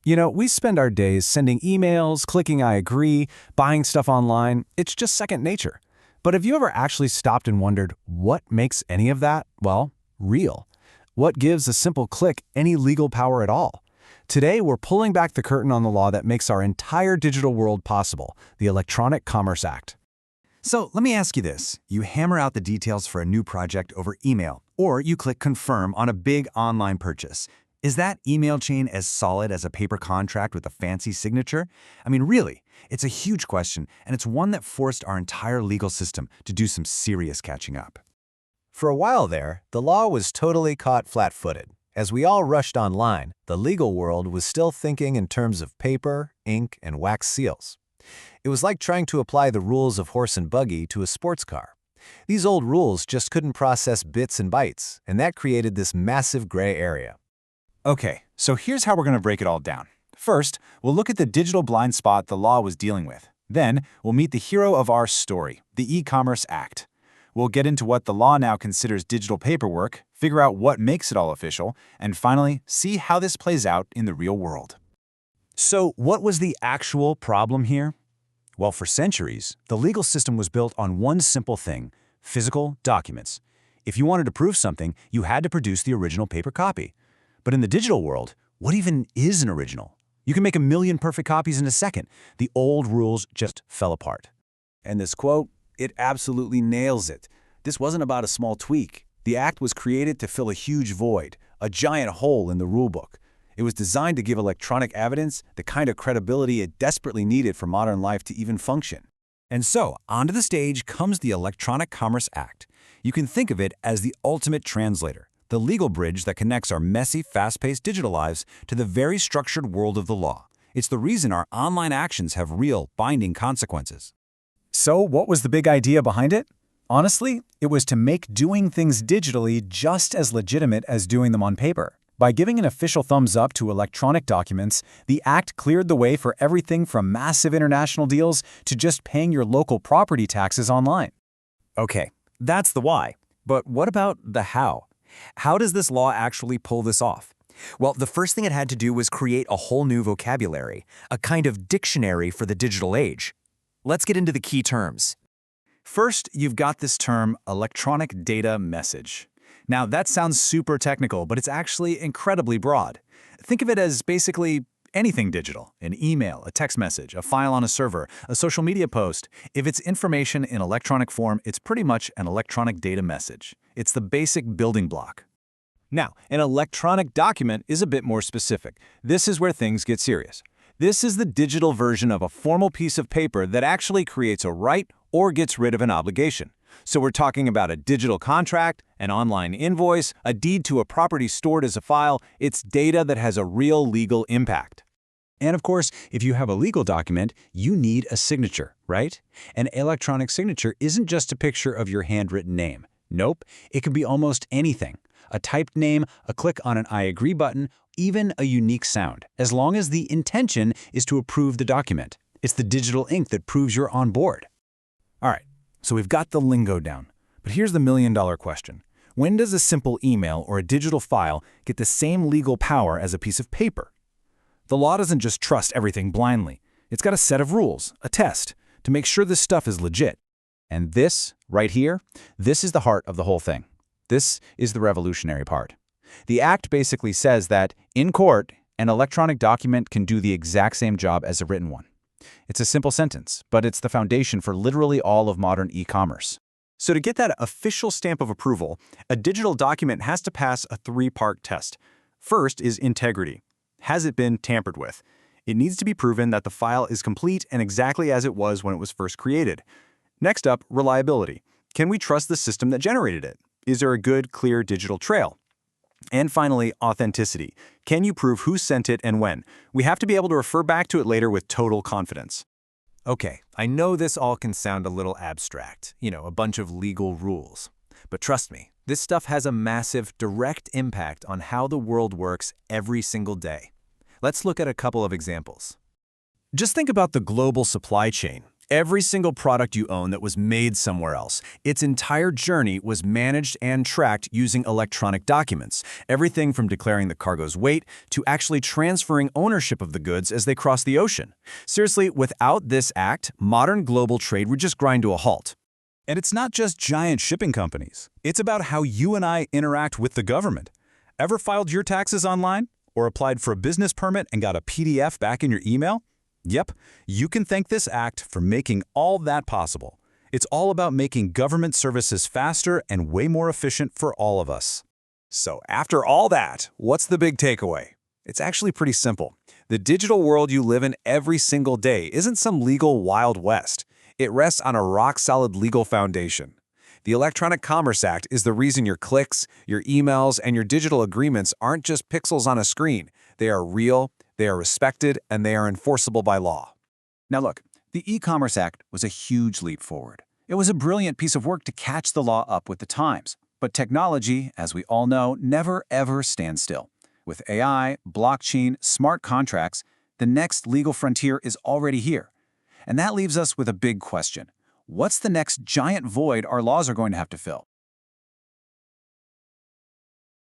We spend our days sending emails, clicking I agree, buying stuff online. It's just second nature. But have you ever actually stopped and wondered what makes any of that, well, real? What gives a simple click any legal power at all? Today, we're pulling back the curtain on the law that makes our entire digital world possible, the Electronic Commerce Act. So let me ask you this. You hammer out the details for a new project over email, or you click confirm on a big online purchase. Is that email chain as solid as a paper contract with a fancy signature? I mean, really, it's a huge question, and it's one that forced our entire legal system to do some serious catching up. For a while there, the law was totally caught flat-footed. As we all rushed online, the legal world was still thinking in terms of paper, ink, and wax seals. It was like trying to apply the rules of horse and buggy to a sports car. These old rules just couldn't process bits and bytes, and that created this massive gray area. Okay, so here's how we're going to break it all down. First, we'll look at the digital blind spot the law was dealing with. Then, we'll meet the hero of our story, the E-Commerce Act. We'll get into what the law now considers digital paperwork, figure out what makes it all official, and finally, see how this plays out in the real world. So, what was the actual problem here? Well, for centuries, the legal system was built on one simple thing: physical documents. If you wanted to prove something, you had to produce the original paper copy. But in the digital world, what even is an original? You can make 1 million perfect copies in a second. The old rules just fell apart. And this quote, it absolutely nails it. This wasn't about a small tweak. The act was created to fill a huge void, a giant hole in the rulebook. It was designed to give electronic evidence the kind of credibility it desperately needed for modern life to even function. And so, onto the stage comes the Electronic Commerce Act. You can think of it as the ultimate translator, the legal bridge that connects our messy, fast-paced digital lives to the very structured world of the law. It's the reason our online actions have real, binding consequences. So, what was the big idea behind it? Honestly, it was to make doing things digitally just as legitimate as doing them on paper. By giving an official thumbs up to electronic documents, the Act cleared the way for everything from massive international deals to just paying your local property taxes online. Okay, that's the why. But what about the how? How does this law actually pull this off? Well, the first thing it had to do was create a whole new vocabulary, a kind of dictionary for the digital age. Let's get into the key terms. First, you've got this term, electronic data message. Now, that sounds super technical, but it's actually incredibly broad. Think of it as basically anything digital: an email, a text message, a file on a server, a social media post. If it's information in electronic form, it's pretty much an electronic data message. It's the basic building block. Now, an electronic document is a bit more specific. This is where things get serious. This is the digital version of a formal piece of paper that actually creates a right or gets rid of an obligation. So we're talking about a digital contract, an online invoice, a deed to a property stored as a file. It's data that has a real legal impact. And of course, if you have a legal document, you need a signature, right? An electronic signature isn't just a picture of your handwritten name. Nope, it can be almost anything. A typed name, a click on an I agree button, even a unique sound, as long as the intention is to approve the document. It's the digital ink that proves you're on board. All right, so we've got the lingo down. But here's the million-dollar question. When does a simple email or a digital file get the same legal power as a piece of paper? The law doesn't just trust everything blindly. It's got a set of rules, a test, to make sure this stuff is legit. And this, right here, this is the heart of the whole thing. This is the revolutionary part. The Act basically says that, in court, an electronic document can do the exact same job as a written one. It's a simple sentence, but it's the foundation for literally all of modern e-commerce. So to get that official stamp of approval, a digital document has to pass a 3-part test. First is integrity. Has it been tampered with? It needs to be proven that the file is complete and exactly as it was when it was first created. Next up, reliability. Can we trust the system that generated it? Is there a good, clear digital trail? And finally, authenticity. Can you prove who sent it and when? We have to be able to refer back to it later with total confidence. Okay, I know this all can sound a little abstract, a bunch of legal rules. But trust me, this stuff has a massive, direct impact on how the world works every single day. Let's look at a couple of examples. Just think about the global supply chain. every single product you own that was made somewhere else. Its entire journey was managed and tracked using electronic documents, everything from declaring the cargo's weight to actually transferring ownership of the goods as they cross the ocean. Seriously, without this act, modern global trade would just grind to a halt. And it's not just giant shipping companies. It's about how you and I interact with the government. Ever filed your taxes online? Or applied for a business permit and got a PDF back in your email? Yep, you can thank this act for making all that possible. It's all about making government services faster and way more efficient for all of us. So after all that, what's the big takeaway? It's actually pretty simple. The digital world you live in every single day isn't some legal Wild West. It rests on a rock-solid legal foundation. The Electronic Commerce Act is the reason your clicks, your emails, and your digital agreements aren't just pixels on a screen. They are real, they are respected, and they are enforceable by law. Now look, the E-Commerce Act was a huge leap forward. It was a brilliant piece of work to catch the law up with the times. But technology, as we all know, never ever stands still. With AI, blockchain, smart contracts, the next legal frontier is already here. And that leaves us with a big question. What's the next giant void our laws are going to have to fill?